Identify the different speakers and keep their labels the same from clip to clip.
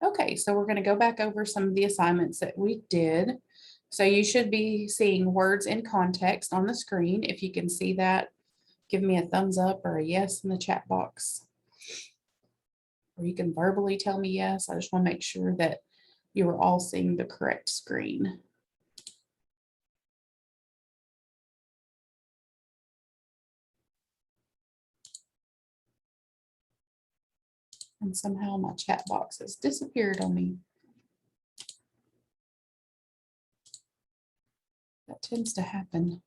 Speaker 1: Okay, so we're going to go back over some of the assignments that we did. So you should be seeing words in context on the screen. If you can see that, give me a thumbs up or a yes in the chat box. Or you can verbally tell me yes. I just want to make sure that you are all seeing the correct screen. And somehow my chat box has disappeared on me. That tends to happen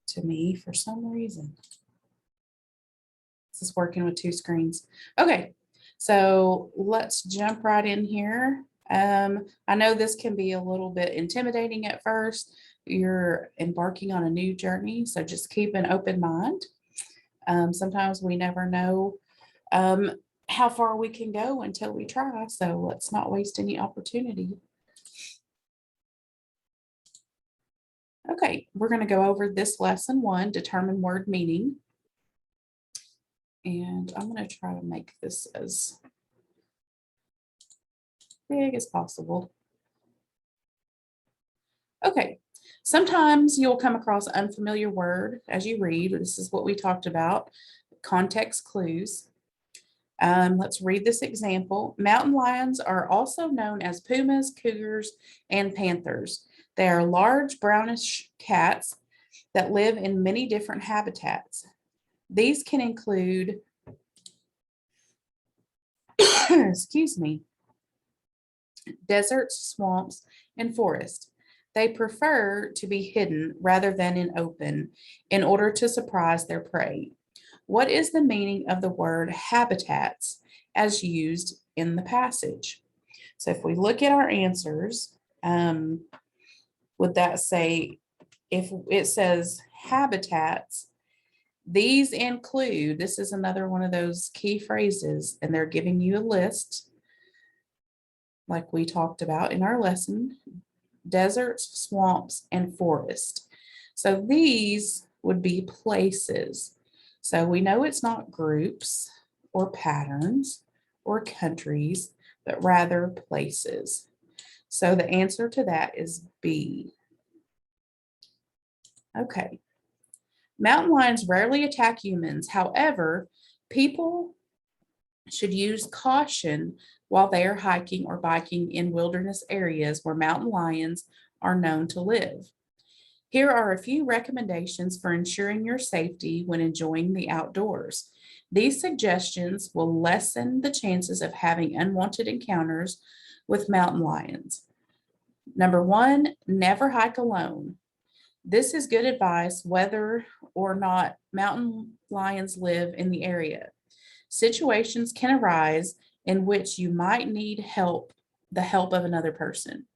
Speaker 1: to me for some reason. This is working with two screens. Okay, so let's jump right in here. I know this can be a little bit intimidating at first. You're embarking on a new journey, so just keep an open mind. Sometimes we never know how far we can go until we try, so let's not waste any opportunity. Okay, we're going to go over this lesson 1, determine word meaning. And I'm going to try to make this as big as possible. Okay, sometimes you'll come across an unfamiliar word as you read. This is what we talked about, context clues. Let's read this example. Mountain lions are also known as pumas, cougars, and panthers. They are large brownish cats that live in many different habitats. These can include, excuse me, deserts, swamps, and forests. They prefer to be hidden rather than in open in order to surprise their prey. What is the meaning of the word habitats as used in the passage? So if we look at our answers, would that say, if it says habitats, these include, this is another one of those key phrases, and they're giving you a list like we talked about in our lesson, deserts, swamps, and forest. So these would be places. So we know it's not groups or patterns or countries, but rather places. So the answer to that is B. Okay. Mountain lions rarely attack humans. However, people should use caution while they are hiking or biking in wilderness areas where mountain lions are known to live. Here are a few recommendations for ensuring your safety when enjoying the outdoors. These suggestions will lessen the chances of having unwanted encounters with mountain lions. Number 1, never hike alone. This is good advice whether or not mountain lions live in the area. Situations can arise in which you might need the help of another person.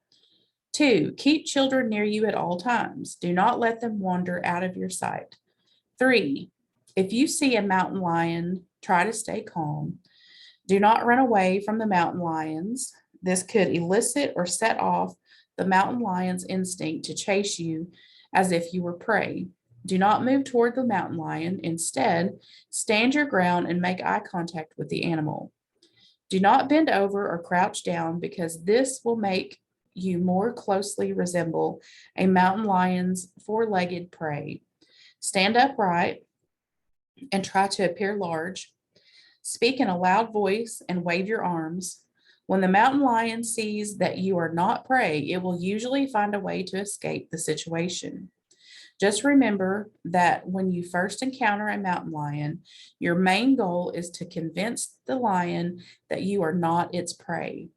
Speaker 1: 2, keep children near you at all times. Do not let them wander out of your sight. 3, if you see a mountain lion, try to stay calm. Do not run away from the mountain lions. This could elicit or set off the mountain lion's instinct to chase you as if you were prey. Do not move toward the mountain lion. Instead, stand your ground and make eye contact with the animal. Do not bend over or crouch down because this will make you more closely resemble a mountain lion's four-legged prey. Stand upright and try to appear large. Speak in a loud voice and wave your arms. When the mountain lion sees that you are not prey, it will usually find a way to escape the situation. Just remember that when you first encounter a mountain lion, your main goal is to convince the lion that you are not its prey.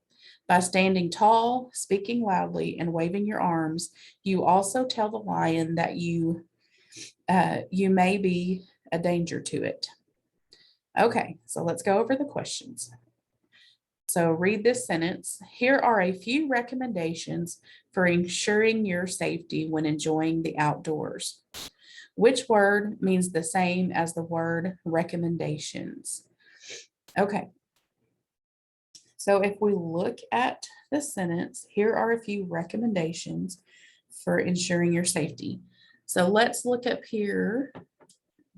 Speaker 1: By standing tall, speaking loudly, and waving your arms, you also tell the lion that you may be a danger to it. Okay, so let's go over the questions. So read this sentence. Here are a few recommendations for ensuring your safety when enjoying the outdoors. Which word means the same as the word recommendations? Okay. So if we look at the sentence, here are a few recommendations for ensuring your safety. So let's look up here.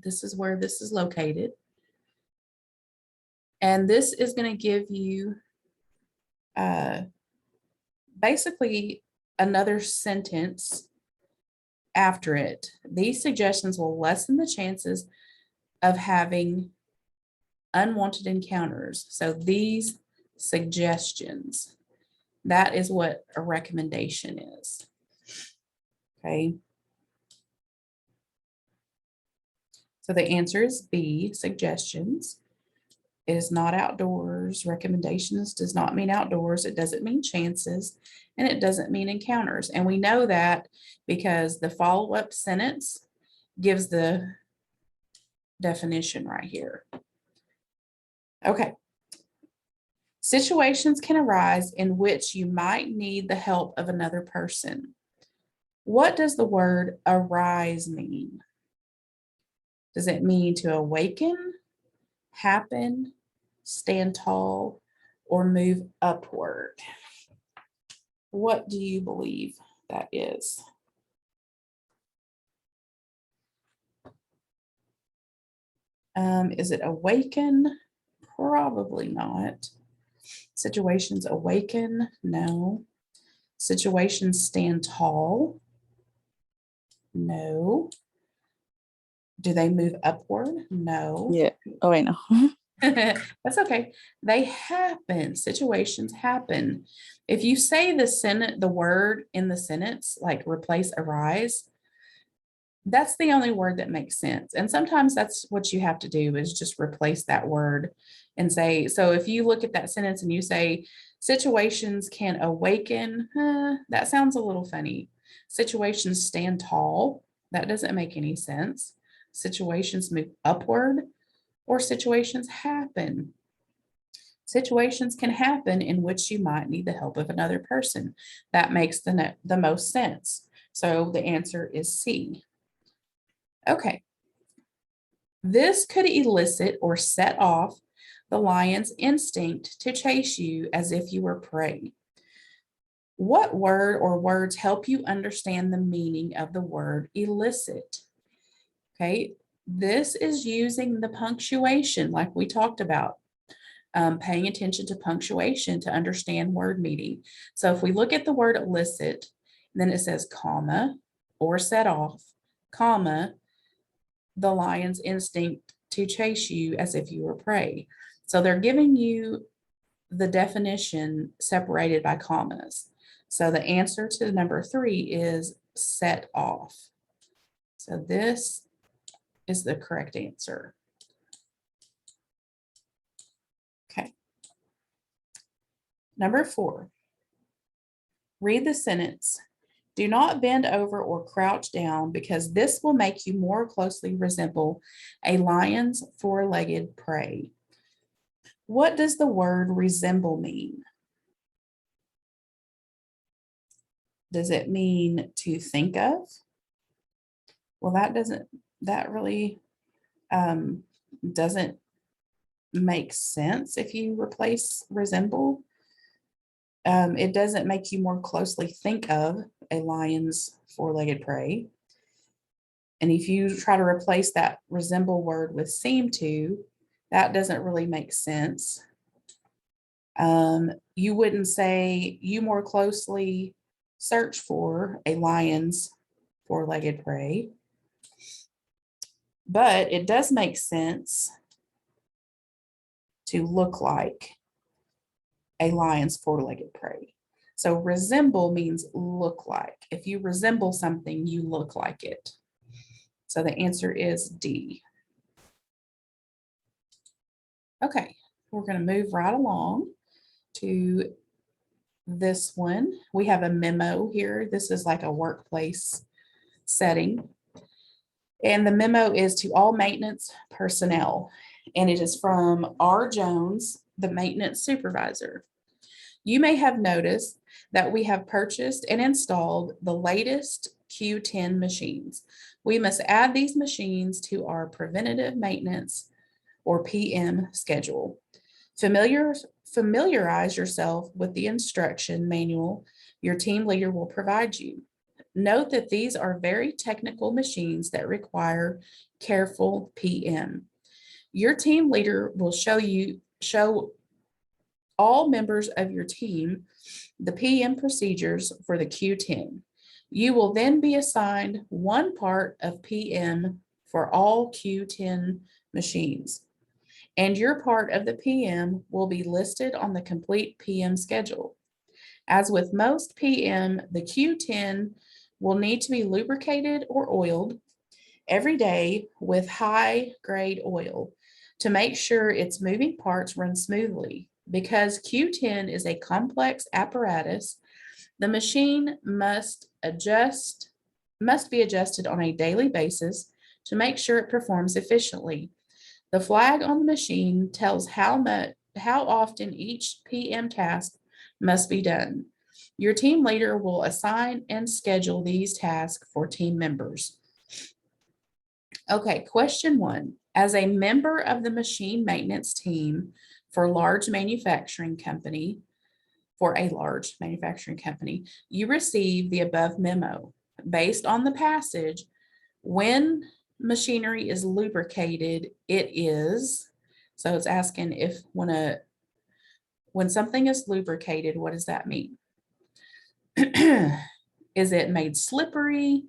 Speaker 1: This is where this is located. And this is going to give you basically another sentence after it. These suggestions will lessen the chances of having unwanted encounters. So these suggestions, that is what a recommendation is. Okay. So the answer is B, suggestions. It is not outdoors. Recommendations does not mean outdoors. It doesn't mean chances, and it doesn't mean encounters. And we know that because the follow-up sentence gives the definition right here. Okay. Situations can arise in which you might need the help of another person. What does the word arise mean? Does it mean to awaken, happen, stand tall, or move upward? What do you believe that is? Is it awaken? Probably not. Situations awaken? No. Situations stand tall? No. Do they move upward? No.
Speaker 2: Yeah. Oh, I know.
Speaker 1: That's okay. They happen. Situations happen. If you say the word in the sentence, like replace arise, that's the only word that makes sense. And sometimes that's what you have to do is just replace that word and say, so if you look at that sentence and you say situations can awaken, that sounds a little funny. Situations stand tall. That doesn't make any sense. Situations move upward, or situations happen. Situations can happen in which you might need the help of another person. That makes the most sense. So the answer is C. Okay. This could elicit or set off the lion's instinct to chase you as if you were prey. What word or words help you understand the meaning of the word elicit? Okay, this is using the punctuation like we talked about, paying attention to punctuation to understand word meaning. So if we look at the word elicit, then it says comma or set off, comma, the lion's instinct to chase you as if you were prey. So they're giving you the definition separated by commas. So the answer to number 3 is set off. So this is the correct answer. Okay. Number 4, read the sentence. Do not bend over or crouch down because this will make you more closely resemble a lion's four-legged prey. What does the word resemble mean? Does it mean to think of? Well, that really doesn't make sense if you replace resemble. It doesn't make you more closely think of a lion's four-legged prey. And if you try to replace that resemble word with seem to, that doesn't really make sense. You wouldn't say you more closely search for a lion's four-legged prey, but it does make sense to look like a lion's four-legged prey. So resemble means look like. If you resemble something, you look like it. So the answer is D. Okay, we're going to move right along to this one. We have a memo here. This is like a workplace setting. And the memo is to all maintenance personnel. And it is from R. Jones, the maintenance supervisor. You may have noticed that we have purchased and installed the latest Q10 machines. We must add these machines to our preventative maintenance or PM schedule. Familiarize yourself with the instruction manual your team leader will provide you. Note that these are very technical machines that require careful PM. Your team leader will show all members of your team the PM procedures for the Q10. You will then be assigned one part of PM for all Q10 machines, and your part of the PM will be listed on the complete PM schedule. As with most PM, the Q10 will need to be lubricated or oiled every day with high grade oil to make sure its moving parts run smoothly. Because Q10 is a complex apparatus, the machine must be adjusted on a daily basis to make sure it performs efficiently. The flag on the machine tells how often each PM task must be done. Your team leader will assign and schedule these tasks for team members. Okay, question 1. As a member of the machine maintenance team for a large manufacturing company, you receive the above memo. Based on the passage, when machinery is lubricated, it is, so it's asking if when something is lubricated, what does that mean? Is it made slippery?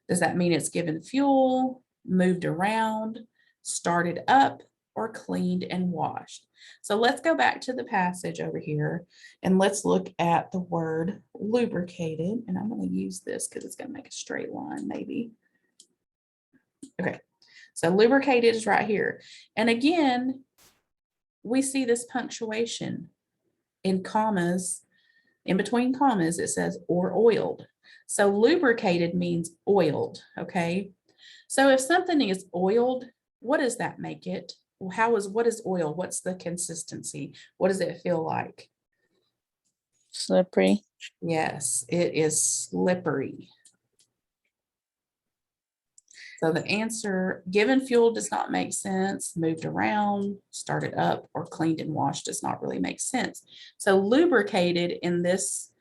Speaker 1: Does that mean it's given fuel, moved around, started up, or cleaned and washed? So let's go back to the passage over here and let's look at the word lubricated. And I'm going to use this because it's going to make a straight line maybe. Okay, so lubricated is right here. And again, we see this punctuation in commas. In between commas, it says or oiled. So lubricated means oiled, okay? So if something is oiled, what does that make it? What is oil? What's the consistency? What does it feel like?
Speaker 2: Slippery.
Speaker 1: Yes, it is slippery. So the answer, given fuel does not make sense, moved around, started up, or cleaned and washed does not really make sense. So lubricated in this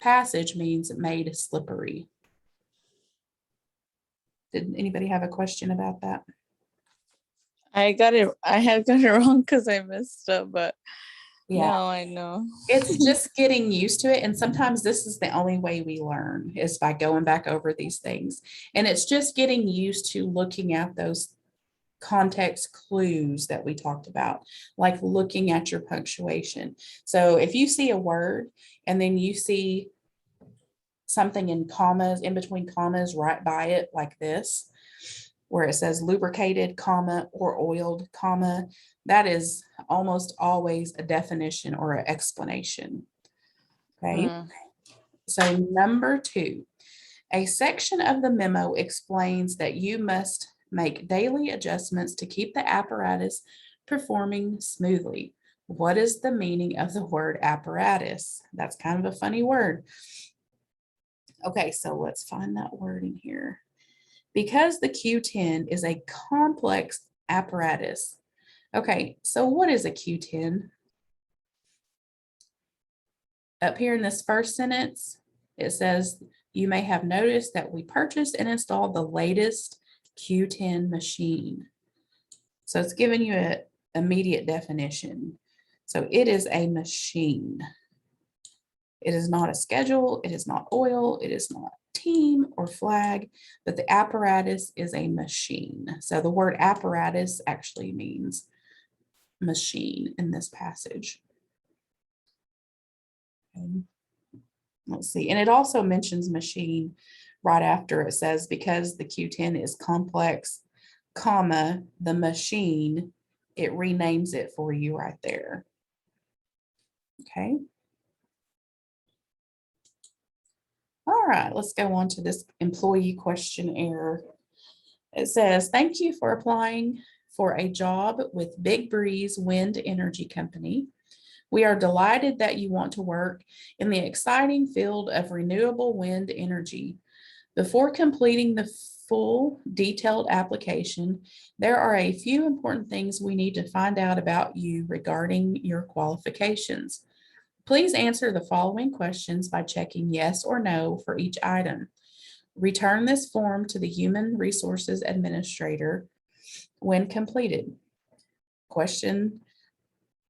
Speaker 1: passage means made slippery. Did anybody have a question about that?
Speaker 2: I had got it wrong because I messed up, but
Speaker 1: Yeah,
Speaker 2: now I know.
Speaker 1: it's just getting used to it. And sometimes this is the only way we learn is by going back over these things. And it's just getting used to looking at those context clues that we talked about, like looking at your punctuation. So if you see a word and then you see something in commas, in between commas, right by it, like this, where it says lubricated, comma, or oiled, comma, that is almost always a definition or an explanation. Okay. So number 2, a section of the memo explains that you must make daily adjustments to keep the apparatus performing smoothly. What is the meaning of the word apparatus? That's kind of a funny word. Okay, so let's find that word in here. Because the Q10 is a complex apparatus. Okay, so what is a Q10? Up here in this first sentence, it says, you may have noticed that we purchased and installed the latest Q10 machine. So it's giving you an immediate definition. So it is a machine. It is not a schedule. It is not oil. It is not team or flag, but the apparatus is a machine. So the word apparatus actually means machine in this passage. Okay. Let's see. And it also mentions machine right after it says, because the Q10 is complex, comma, the machine, it renames it for you right there. Okay. All right, let's go on to this employee questionnaire. It says, thank you for applying for a job with Big Breeze Wind Energy Company. We are delighted that you want to work in the exciting field of renewable wind energy. Before completing the full detailed application, there are a few important things we need to find out about you regarding your qualifications. Please answer the following questions by checking yes or no for each item. Return this form to the Human Resources Administrator when completed.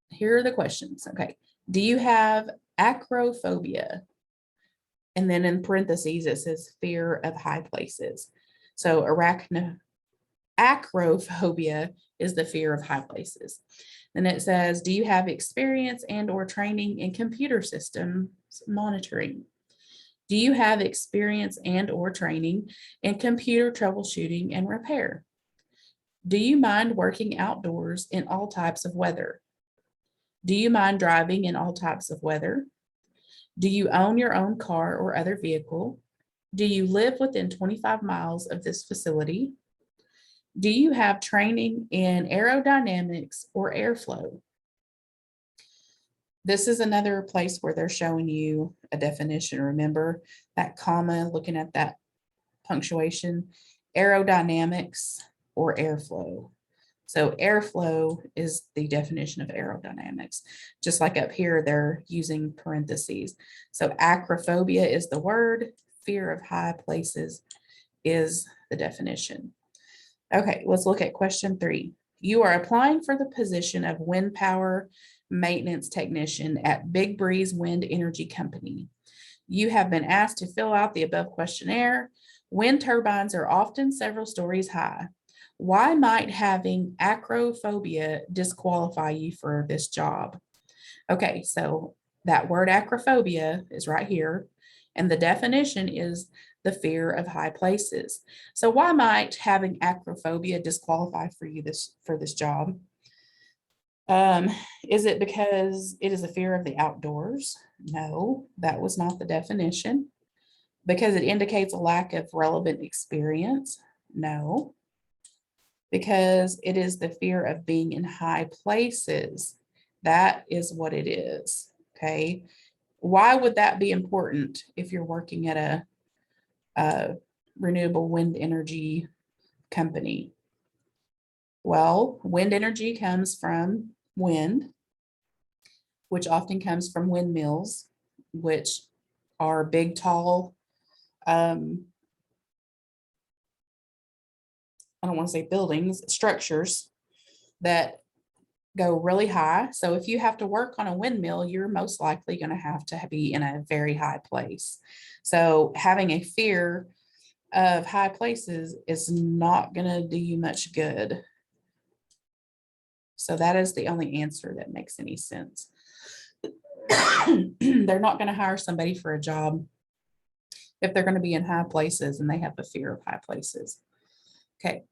Speaker 1: Here are the questions. Okay. Do you have acrophobia? And then in parentheses, it says fear of high places. So acrophobia is the fear of high places. Then it says, do you have experience and or training in computer systems monitoring? Do you have experience and or training in computer troubleshooting and repair? Do you mind working outdoors in all types of weather? Do you mind driving in all types of weather? Do you own your own car or other vehicle? Do you live within 25 miles of this facility? Do you have training in aerodynamics or airflow? This is another place where they're showing you a definition. Remember that comma, looking at that punctuation, aerodynamics or airflow. So airflow is the definition of aerodynamics. Just like up here, they're using parentheses. So acrophobia is the word, fear of high places is the definition. Okay, let's look at question 3. You are applying for the position of wind power maintenance technician at Big Breeze Wind Energy Company. You have been asked to fill out the above questionnaire. Wind turbines are often several stories high. Why might having acrophobia disqualify you for this job? Okay, so that word acrophobia is right here, and the definition is the fear of high places. So why might having acrophobia disqualify for you for this job? Is it because it is a fear of the outdoors? No, that was not the definition. Because it indicates a lack of relevant experience? No. Because it is the fear of being in high places? That is what it is. Okay. Why would that be important if you're working at a renewable wind energy company? Well, wind energy comes from wind, which often comes from windmills, which are big, tall, I don't want to say buildings, structures that go really high. So if you have to work on a windmill, you're most likely going to be in a very high place. So having a fear of high places is not going to do you much good. So that is the only answer that makes any sense. They're not going to hire somebody for a job if they're going to be in high places and they have a fear of high places. Okay.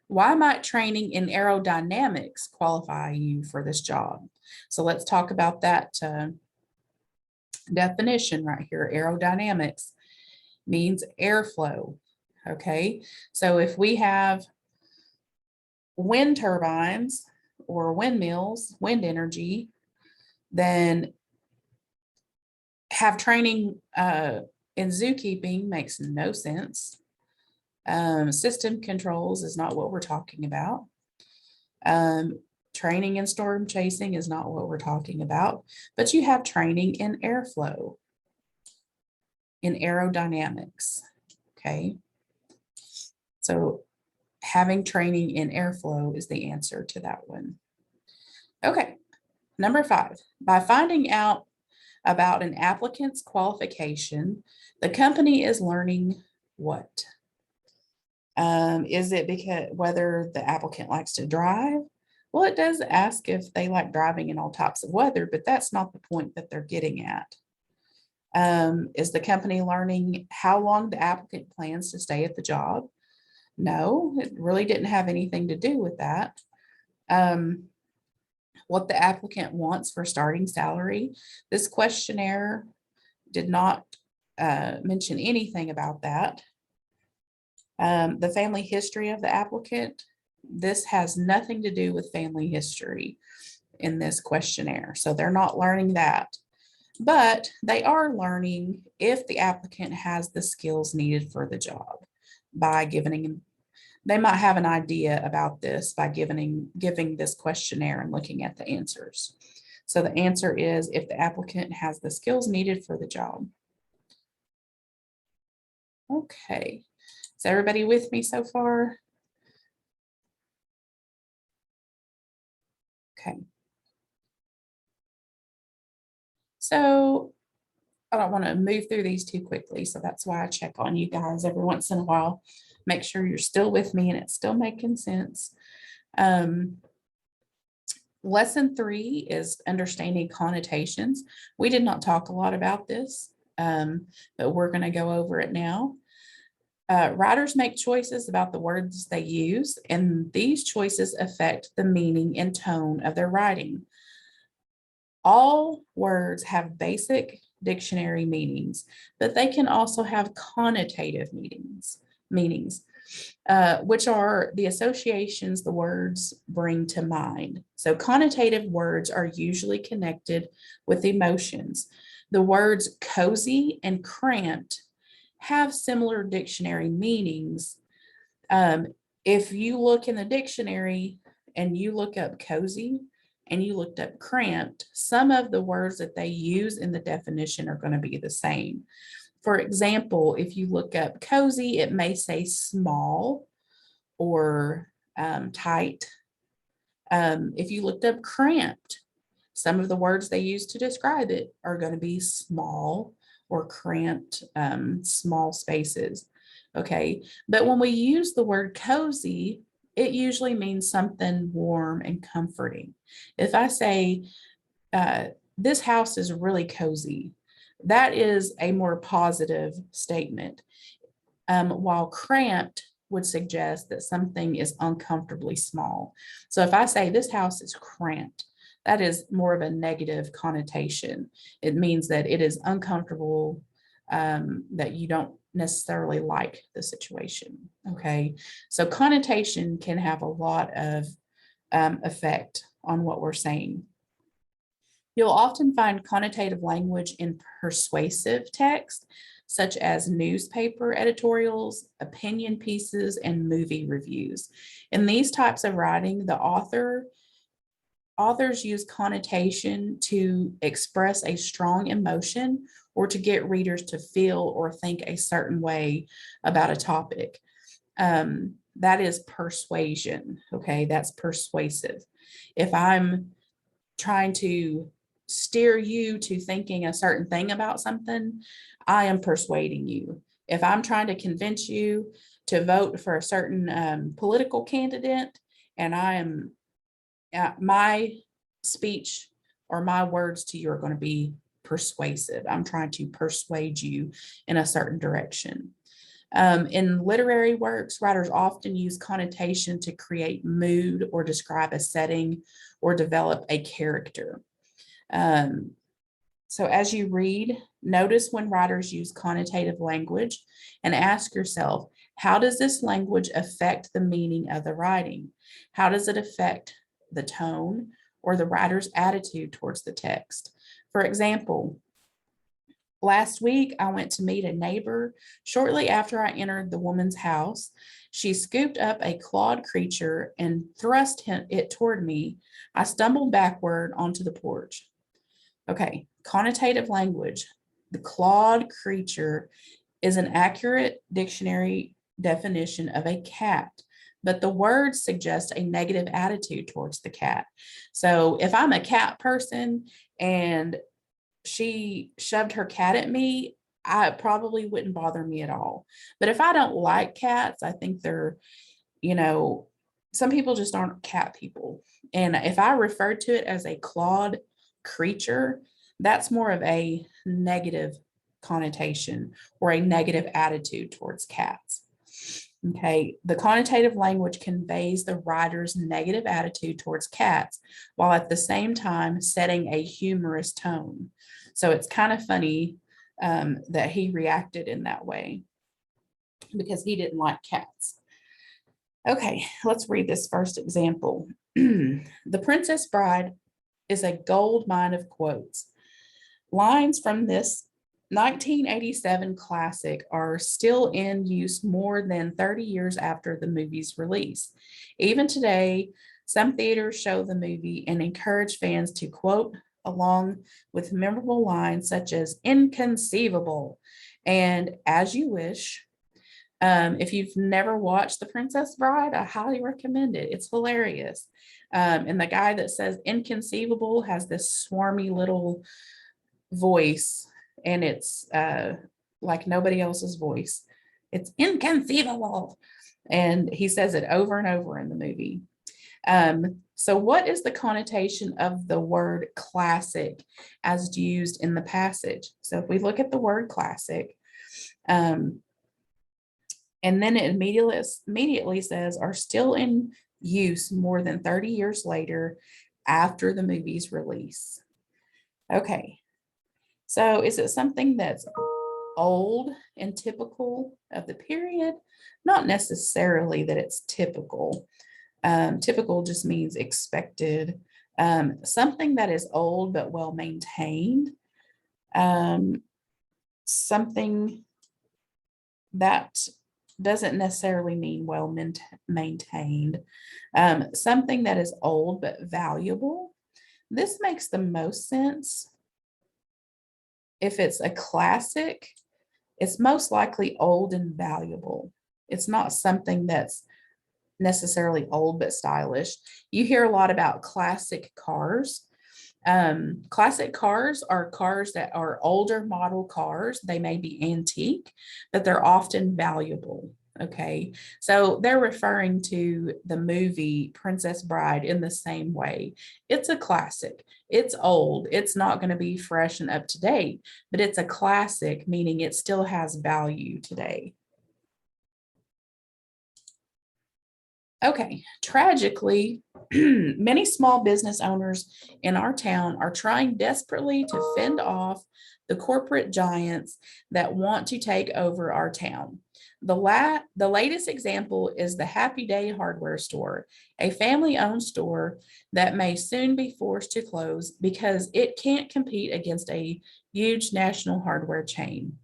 Speaker 1: Why might training in aerodynamics qualify you for this job? So let's talk about that definition right here. Aerodynamics means airflow. Okay. So if we have wind turbines or windmills, wind energy, then have training in zookeeping makes no sense. System controls is not what we're talking about. Training in storm chasing is not what we're talking about, but you have training in airflow, in aerodynamics. Okay. So having training in airflow is the answer to that one. Okay. Number 5, by finding out about an applicant's qualification, the company is learning what? Is it because whether the applicant likes to drive? Well, it does ask if they like driving in all types of weather, but that's not the point that they're getting at. Is the company learning how long the applicant plans to stay at the job? No, it really didn't have anything to do with that. What the applicant wants for starting salary. This questionnaire did not mention anything about that. The family history of the applicant, this has nothing to do with family history in this questionnaire. So they're not learning that, but they are learning if the applicant has the skills needed for the job by giving, they might have an idea about this by giving this questionnaire and looking at the answers. So the answer is if the applicant has the skills needed for the job. Okay. Is everybody with me so far? Okay. So I don't want to move through these too quickly. So that's why I check on you guys every once in a while. Make sure you're still with me and it's still making sense. Lesson 3 is understanding connotations. We did not talk a lot about this, but we're going to go over it now. Writers make choices about the words they use, and these choices affect the meaning and tone of their writing. All words have basic dictionary meanings, but they can also have connotative meanings, which are the associations the words bring to mind. So connotative words are usually connected with emotions. The words cozy and cramped have similar dictionary meanings. If you look in the dictionary and you look up cozy and you looked up cramped, some of the words that they use in the definition are going to be the same. For example, if you look up cozy, it may say small or tight. If you looked up cramped, some of the words they use to describe it are going to be small or cramped, small spaces. Okay. But when we use the word cozy, it usually means something warm and comforting. If I say, this house is really cozy, that is a more positive statement. While cramped would suggest that something is uncomfortably small. So if I say this house is cramped, that is more of a negative connotation. It means that it is uncomfortable, that you don't necessarily like the situation. Okay. So connotation can have a lot of effect on what we're saying. You'll often find connotative language in persuasive text, such as newspaper editorials, opinion pieces, and movie reviews. In these types of writing, the authors use connotation to express a strong emotion or to get readers to feel or think a certain way about a topic. That is persuasion. Okay, that's persuasive. If I'm trying to steer you to thinking a certain thing about something, I am persuading you. If I'm trying to convince you to vote for a certain political candidate, and I am my speech or my words to you are going to be persuasive. I'm trying to persuade you in a certain direction. In literary works, writers often use connotation to create mood or describe a setting or develop a character. So as you read, notice when writers use connotative language and ask yourself, how does this language affect the meaning of the writing? How does it affect the tone or the writer's attitude towards the text? For example, last week, I went to meet a neighbor. Shortly after I entered the woman's house, she scooped up a clawed creature and thrust it toward me. I stumbled backward onto the porch. Okay, connotative language. The clawed creature is an accurate dictionary definition of a cat, but the words suggest a negative attitude towards the cat. So if I'm a cat person and she shoved her cat at me, I probably wouldn't bother me at all. But if I don't like cats, I think they're, some people just aren't cat people. And if I refer to it as a clawed creature, that's more of a negative connotation or a negative attitude towards cats. Okay, the connotative language conveys the writer's negative attitude towards cats while at the same time setting a humorous tone. So it's kind of funny that he reacted in that way because he didn't like cats. Okay, let's read this first example. The Princess Bride is a gold mine of quotes. Lines from this 1987 classic are still in use more than 30 years after the movie's release. Even today, some theaters show the movie and encourage fans to quote along with memorable lines such as inconceivable and as you wish. If you've never watched The Princess Bride, I highly recommend it. It's hilarious. And the guy that says inconceivable has this swarmy little voice, and it's like nobody else's voice. It's inconceivable. And he says it over and over in the movie. So what is the connotation of the word classic as used in the passage? So if we look at the word classic, and then it immediately says are still in use more than 30 years later after the movie's release. Okay, so is it something that's old and typical of the period? Not necessarily that it's typical. Typical just means expected. Something that is old but well maintained. Something that doesn't necessarily mean well maintained. Something that is old but valuable. This makes the most sense. If it's a classic, it's most likely old and valuable. It's not something that's necessarily old but stylish. You hear a lot about classic cars. Classic cars are cars that are older model cars. They may be antique, but they're often valuable. Okay, so they're referring to the movie Princess Bride in the same way. It's a classic. It's old. It's not going to be fresh and up to date, but it's a classic, meaning it still has value today. Okay, tragically, many small business owners in our town are trying desperately to fend off the corporate giants that want to take over our town. The latest example is the Happy Day hardware store, a family-owned store that may soon be forced to close because it can't compete against a huge national hardware chain.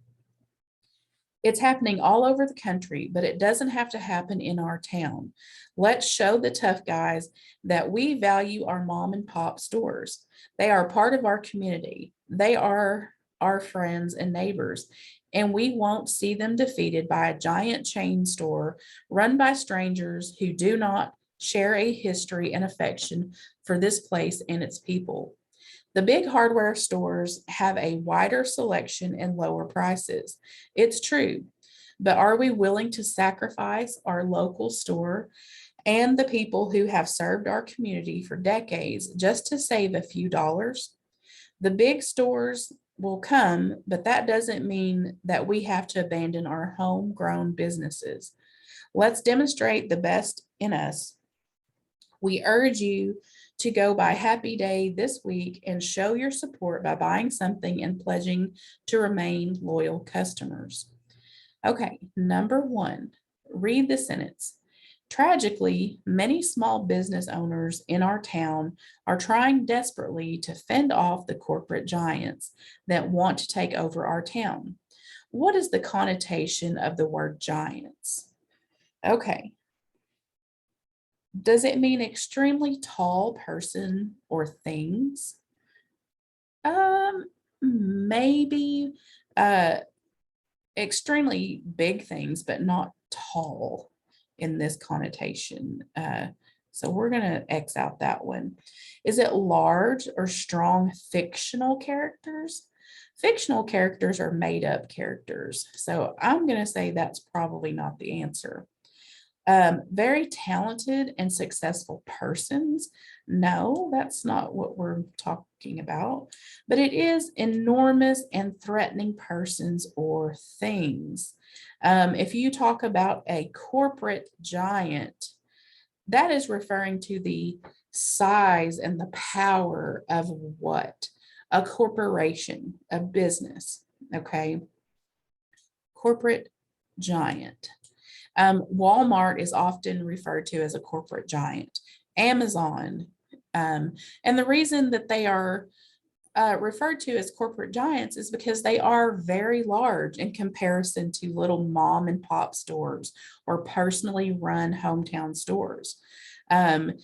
Speaker 1: It's happening all over the country, but it doesn't have to happen in our town. Let's show the tough guys that we value our mom and pop stores. They are part of our community. They are our friends and neighbors, and we won't see them defeated by a giant chain store run by strangers who do not share a history and affection for this place and its people. The big hardware stores have a wider selection and lower prices. It's true, but are we willing to sacrifice our local store and the people who have served our community for decades just to save a few dollars? The big stores will come, but that doesn't mean that we have to abandon our homegrown businesses. Let's demonstrate the best in us. We urge you to go by Happy Day this week and show your support by buying something and pledging to remain loyal customers. Okay, number one, read the sentence. Tragically, many small business owners in our town are trying desperately to fend off the corporate giants that want to take over our town. What is the connotation of the word giants? Okay, does it mean extremely tall person or things? Maybe extremely big things, but not tall in this connotation. So we're going to X out that one. Is it large or strong fictional characters? Fictional characters are made up characters. So I'm going to say that's probably not the answer. Very talented and successful persons. No, that's not what we're talking about, but it is enormous and threatening persons or things. If you talk about a corporate giant, that is referring to the size and the power of what? A corporation, a business, okay? Corporate giant. Walmart is often referred to as a corporate giant. Amazon, and the reason that they are referred to as corporate giants is because they are very large in comparison to little mom and pop stores or personally run hometown stores. And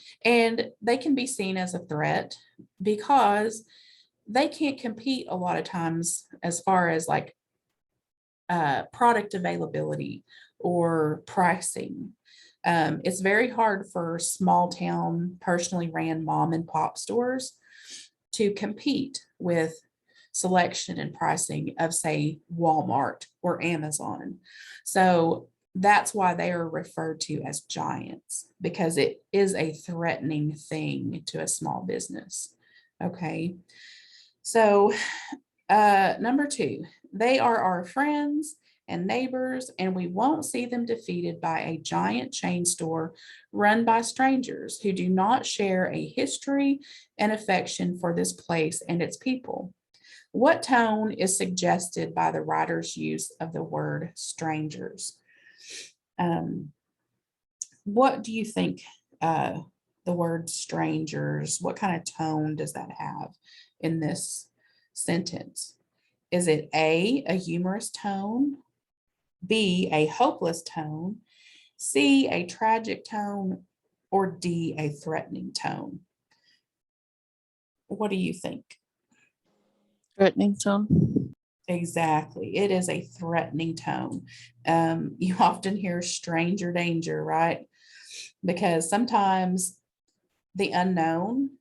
Speaker 1: they can be seen as a threat because they can't compete a lot of times as far as like product availability or pricing. It's very hard for small town, personally ran mom and pop stores to compete with selection and pricing of, say, Walmart or Amazon. So that's why they are referred to as giants, because it is a threatening thing to a small business. Okay. So, number 2, they are our friends and neighbors, and we won't see them defeated by a giant chain store run by strangers who do not share a history and affection for this place and its people. What tone is suggested by the writer's use of the word strangers? What do you think the word strangers, what kind of tone does that have in this sentence? Is it A, humorous tone, B, a hopeless tone, C, a tragic tone, or D, a threatening tone? What do you think?
Speaker 2: Threatening tone.
Speaker 1: Exactly. It is a threatening tone. You often hear stranger danger, right? Because sometimes the unknown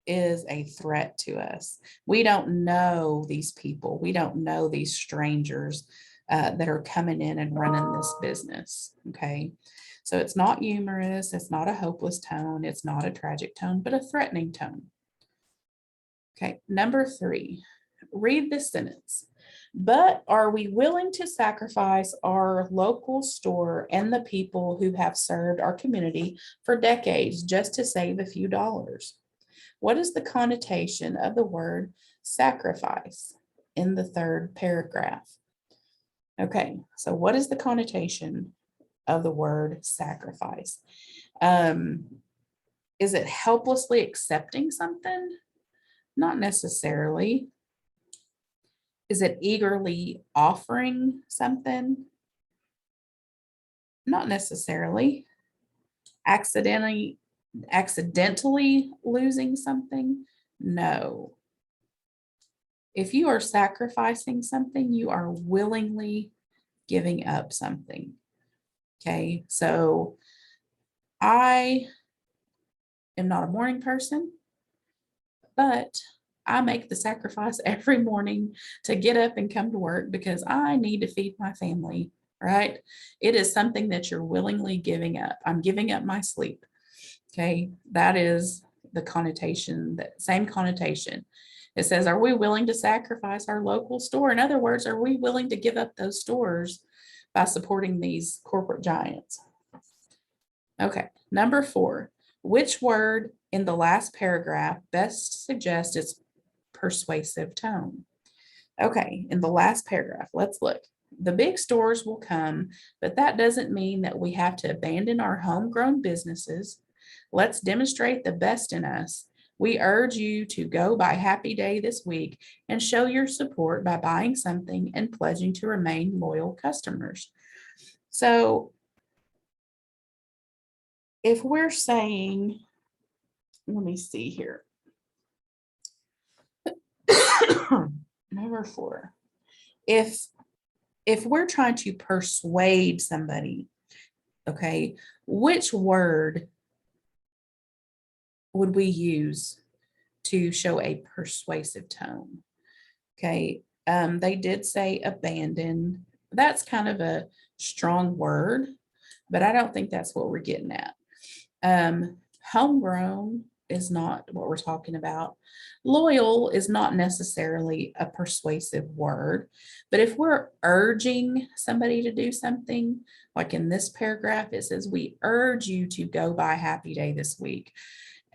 Speaker 1: is a threat to us. We don't know these people. We don't know these strangers that are coming in and running this business. Okay. So it's not humorous. It's not a hopeless tone. It's not a tragic tone, but a threatening tone. Okay. Number 3, read this sentence. But are we willing to sacrifice our local store and the people who have served our community for decades just to save a few dollars? What is the connotation of the word sacrifice in the 3rd paragraph? Okay, so what is the connotation of the word sacrifice? Is it helplessly accepting something? Not necessarily. Is it eagerly offering something? Not necessarily. Accidentally losing something? No. If you are sacrificing something, you are willingly giving up something. Okay, so I am not a morning person, but I make the sacrifice every morning to get up and come to work because I need to feed my family, right? It is something that you're willingly giving up. I'm giving up my sleep. Okay, that is the connotation, that same connotation. It says, are we willing to sacrifice our local store? In other words, are we willing to give up those stores by supporting these corporate giants? Okay, number 4, which word in the last paragraph best suggests its persuasive tone? Okay, in the last paragraph, let's look. The big stores will come, but that doesn't mean that we have to abandon our homegrown businesses. Let's demonstrate the best in us. We urge you to go by Happy Day this week and show your support by buying something and pledging to remain loyal customers. So if we're saying, let me see here. Number 4, if we're trying to persuade somebody, okay, which word would we use to show a persuasive tone? Okay, they did say abandon. That's kind of a strong word, but I don't think that's what we're getting at. Homegrown is not what we're talking about. Loyal is not necessarily a persuasive word, but if we're urging somebody to do something, like in this paragraph, it says, we urge you to go buy Happy Day this week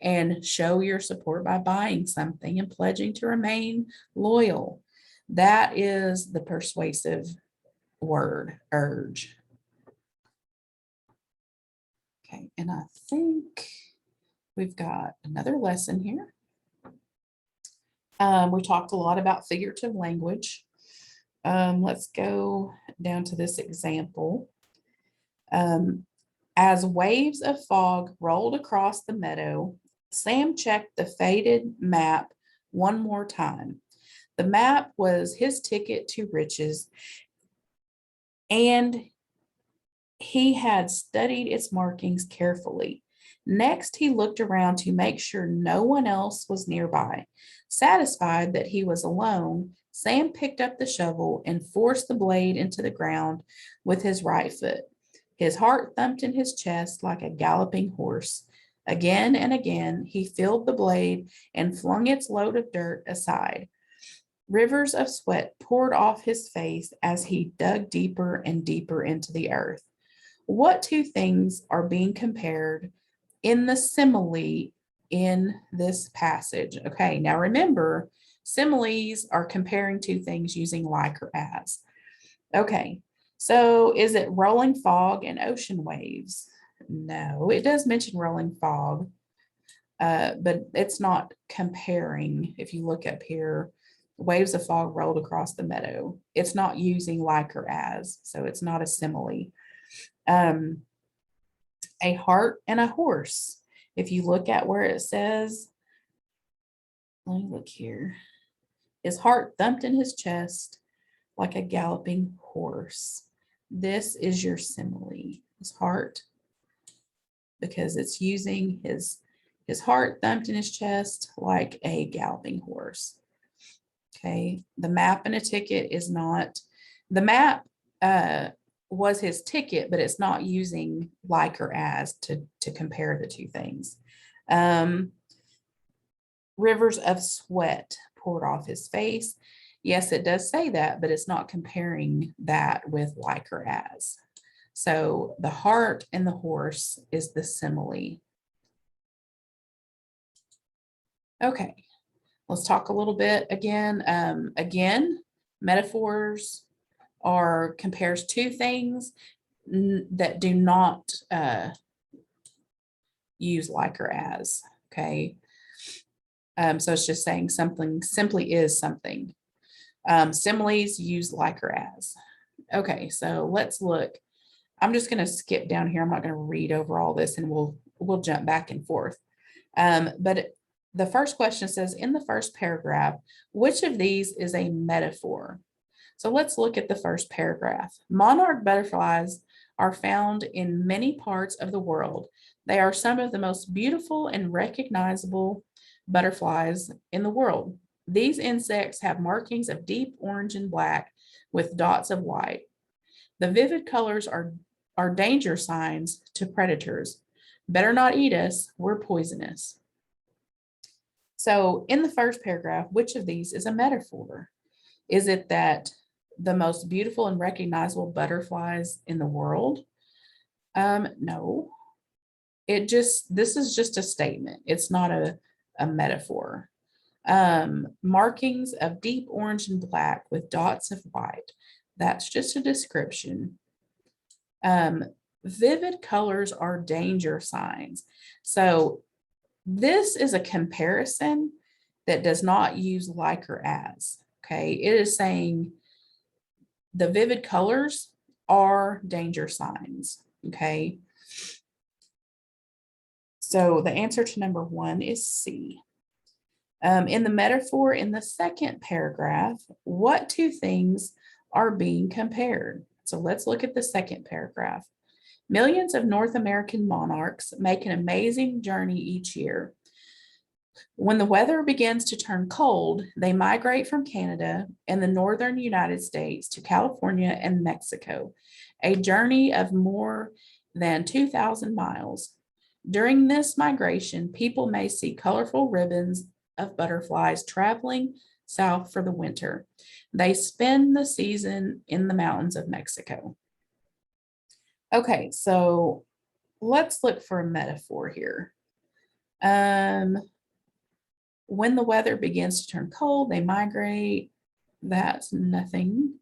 Speaker 1: and show your support by buying something and pledging to remain loyal. That is the persuasive word, urge. Okay, and I think we've got another lesson here. We talked a lot about figurative language. Let's go down to this example. As waves of fog rolled across the meadow, Sam checked the faded map one more time. The map was his ticket to riches, and he had studied its markings carefully. Next, he looked around to make sure no one else was nearby. Satisfied that he was alone, Sam picked up the shovel and forced the blade into the ground with his right foot. His heart thumped in his chest like a galloping horse. Again and again, he filled the blade and flung its load of dirt aside. Rivers of sweat poured off his face as he dug deeper and deeper into the earth. What two things are being compared in the simile in this passage? Okay, now remember, similes are comparing two things using like or as. Okay, so is it rolling fog and ocean waves? No, it does mention rolling fog, but it's not comparing. If you look up here, waves of fog rolled across the meadow. It's not using like or as, so it's not a simile. A hart and a horse. If you look at where it says, let me look here. His heart thumped in his chest like a galloping horse. This is your simile. His heart, because it's using his heart thumped in his chest like a galloping horse. Okay, the map and a ticket is not, the map was his ticket, but it's not using like or as to compare the two things. Rivers of sweat poured off his face. Yes, it does say that, but it's not comparing that with like or as. So the hart and the horse is the simile. Okay, let's talk a little bit again. Again, metaphors are compares two things that do not use like or as. Okay, so it's just saying something simply is something. Similes use like or as. Okay, so let's look. I'm just going to skip down here. I'm not going to read over all this, and we'll jump back and forth. But the first question says, in the first paragraph, which of these is a metaphor? So let's look at the first paragraph. Monarch butterflies are found in many parts of the world. They are some of the most beautiful and recognizable butterflies in the world. These insects have markings of deep orange and black with dots of white. The vivid colors are danger signs to predators. Better not eat us, we're poisonous. So in the first paragraph, which of these is a metaphor? Is it that the most beautiful and recognizable butterflies in the world? No. This is just a statement. It's not a metaphor. Markings of deep orange and black with dots of white. That's just a description. Vivid colors are danger signs. So this is a comparison that does not use like or as. Okay, it is saying the vivid colors are danger signs. Okay, so the answer to number 1 is C. In the metaphor in the second paragraph, what two things are being compared? So let's look at the second paragraph. Millions of North American monarchs make an amazing journey each year. When the weather begins to turn cold, they migrate from Canada and the northern United States to California and Mexico, a journey of more than 2,000 miles. During this migration, people may see colorful ribbons of butterflies traveling south for the winter. They spend the season in the mountains of Mexico. Okay, so let's look for a metaphor here. When the weather begins to turn cold, they migrate. That's nothing.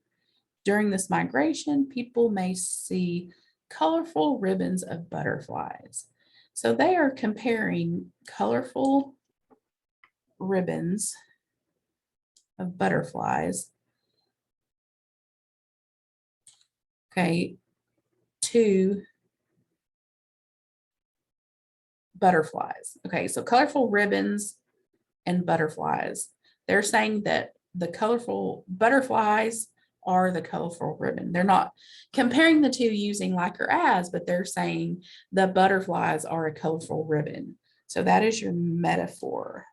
Speaker 1: During this migration, people may see colorful ribbons of butterflies. So they are comparing colorful ribbons of butterflies, okay, to butterflies. Okay, so colorful ribbons and butterflies. They're saying that the colorful butterflies are the colorful ribbon. They're not comparing the two using like or as, but they're saying the butterflies are a colorful ribbon. So that is your metaphor.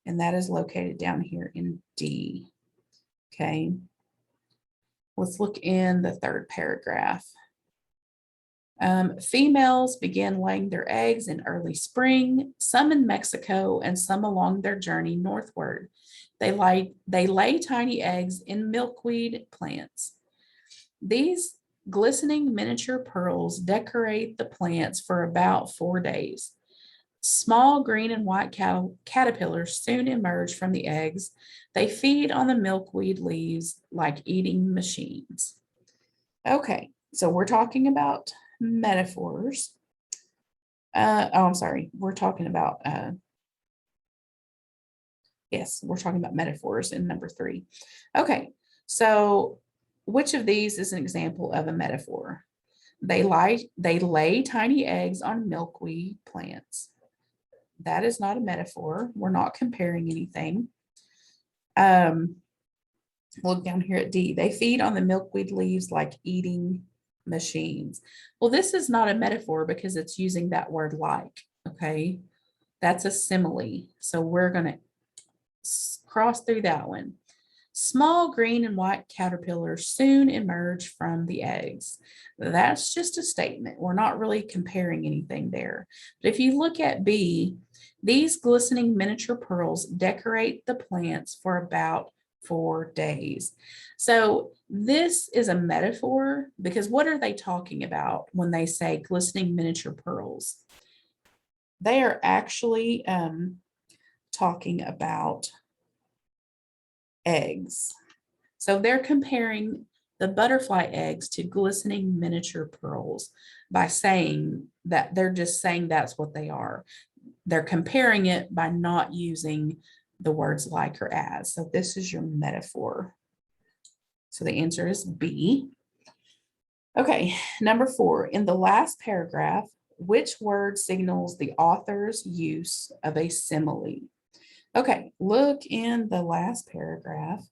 Speaker 1: And that is located down here in D. Okay. Let's look in the third paragraph. Females begin laying their eggs in early spring, some in Mexico and some along their journey northward. They lay tiny eggs in milkweed plants. These glistening miniature pearls decorate the plants for about 4 days. Small green and white caterpillars soon emerge from the eggs. They feed on the milkweed leaves like eating machines. Okay, so we're talking about metaphors. I'm sorry, we're talking about, yes, we're talking about metaphors in number 3. Okay, so which of these is an example of a metaphor? They lay tiny eggs on milkweed plants. That is not a metaphor. We're not comparing anything. Look down here at D. They feed on the milkweed leaves like eating machines. Well, this is not a metaphor because it's using that word like, okay? That's a simile. So we're going to cross through that one. Small green and white caterpillars soon emerge from the eggs. That's just a statement. We're not really comparing anything there. But if you look at B, these glistening miniature pearls decorate the plants for about 4 days. So this is a metaphor because what are they talking about when they say glistening miniature pearls? They are actually talking about eggs. So they're comparing the butterfly eggs to glistening miniature pearls by saying that they're just saying that's what they are. They're comparing it by not using the words like or as. So this is your metaphor. So the answer is B. Okay, number 4, in the last paragraph, which word signals the author's use of a simile? Okay, look in the last paragraph.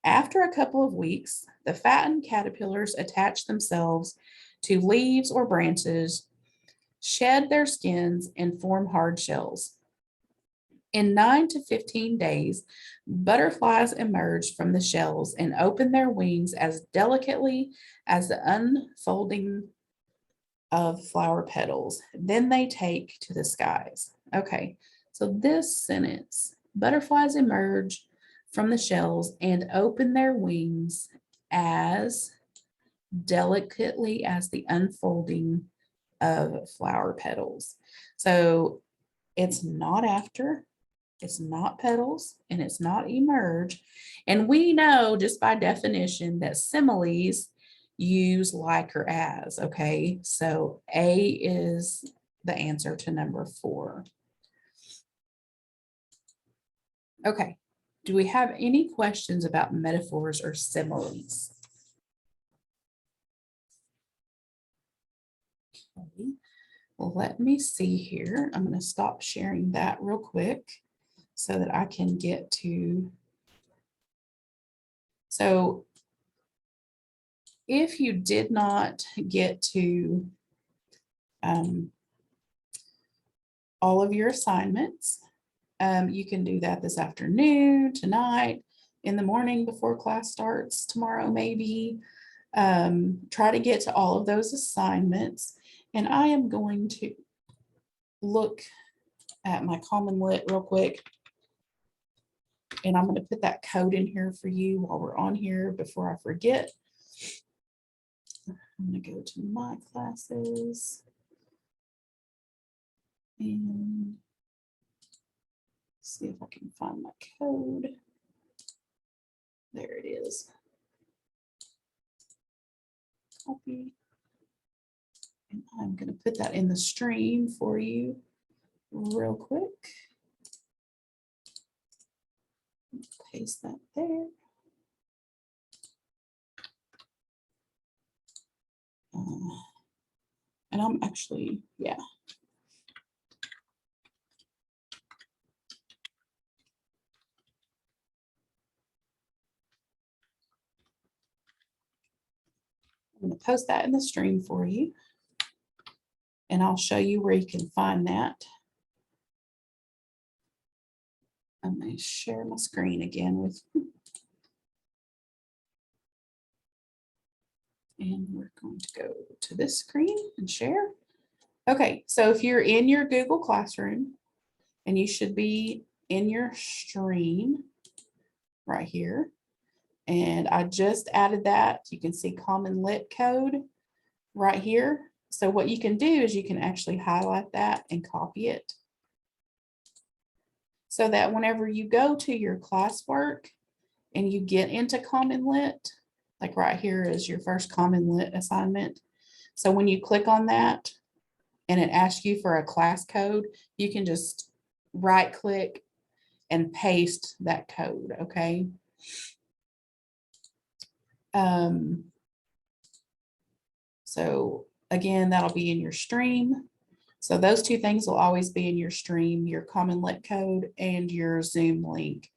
Speaker 1: After a couple of weeks, the fattened caterpillars attach themselves to leaves or branches, shed their skins, and form hard shells. In 9 to 15 days, butterflies emerge from the shells and open their wings as delicately as the unfolding of flower petals. Then they take to the skies. Okay, so this sentence, butterflies emerge from the shells and open their wings as delicately as the unfolding of flower petals. So it's not after, it's not petals, and it's not emerge. And we know just by definition that similes use like or as, okay? So A is the answer to number 4. Okay, do we have any questions about metaphors or similes? Okay. Well, let me see here. I'm going to stop sharing that real quick so that I can get to. So if you did not get to all of your assignments, you can do that this afternoon, tonight, in the morning before class starts, tomorrow maybe. Try to get to all of those assignments. And I am going to look at my Common Lit real quick. And I'm going to put that code in here for you while we're on here before I forget. I'm going to go to my classes. And see if I can find my code. There it is. Copy. And I'm going to put that in the stream for you real quick. Paste that there. And I'm actually, yeah. post that in the stream for you. And I'll show you where you can find that. I'm going to share my screen again with you. And we're going to go to this screen and share. Okay, so if you're in your Google Classroom, and you should be in your stream right here. And I just added that. You can see Common Lit code right here. So what you can do is you can actually highlight that and copy it, so that whenever you go to your classwork and you get into Common Lit, like right here is your first Common Lit assignment. So when you click on that and it asks you for a class code, you can just right click and paste that code, okay? So again, that'll be in your stream. So those two things will always be in your stream, your Common Lit code and your Zoom link,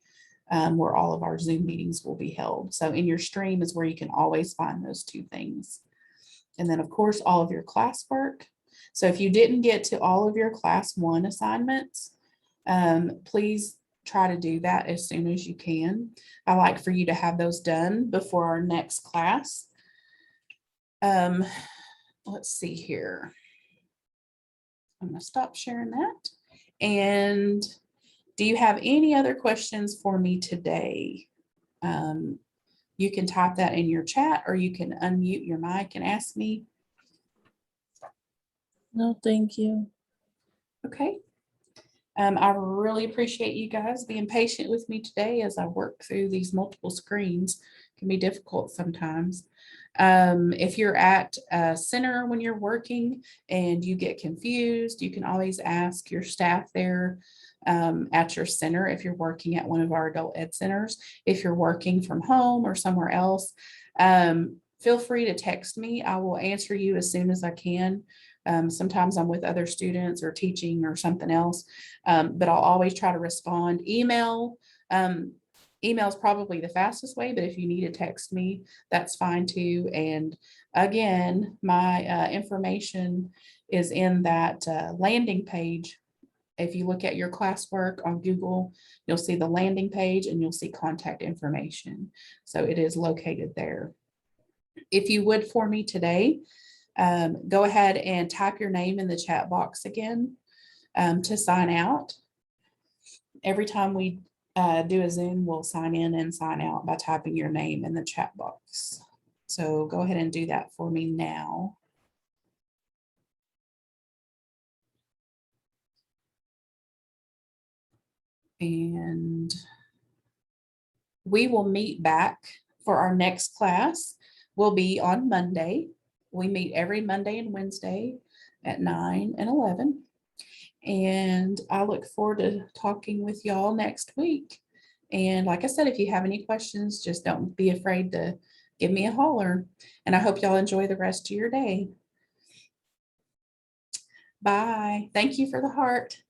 Speaker 1: where all of our Zoom meetings will be held. So in your stream is where you can always find those two things. And then of course, all of your classwork. So if you didn't get to all of your class 1 assignments, please try to do that as soon as you can. I like for you to have those done before our next class. Let's see here. I'm going to stop sharing that. And do you have any other questions for me today? You can type that in your chat, or you can unmute your mic and ask me.
Speaker 2: No, thank you.
Speaker 1: Okay. I really appreciate you guys being patient with me today as I work through these multiple screens. It can be difficult sometimes. If you're at a center when you're working and you get confused, you can always ask your staff there at your center if you're working at one of our adult ed centers. If you're working from home or somewhere else, feel free to text me. I will answer you as soon as I can. Sometimes I'm with other students or teaching or something else, but I'll always try to respond. Email is probably the fastest way, but if you need to text me, that's fine too. And again, my information is in that landing page. If you look at your classwork on Google, you'll see the landing page and you'll see contact information. So it is located there. If you would for me today, go ahead and type your name in the chat box again to sign out. Every time we do a Zoom, we'll sign in and sign out by typing your name in the chat box. So go ahead and do that for me now. And we will meet back for our next class. Will be on Monday. We meet every Monday and Wednesday at 9 and 11. And I look forward to talking with y'all next week. And like I said, if you have any questions, just don't be afraid to give me a holler. And I hope y'all enjoy the rest of your day. Bye. Thank you for the heart.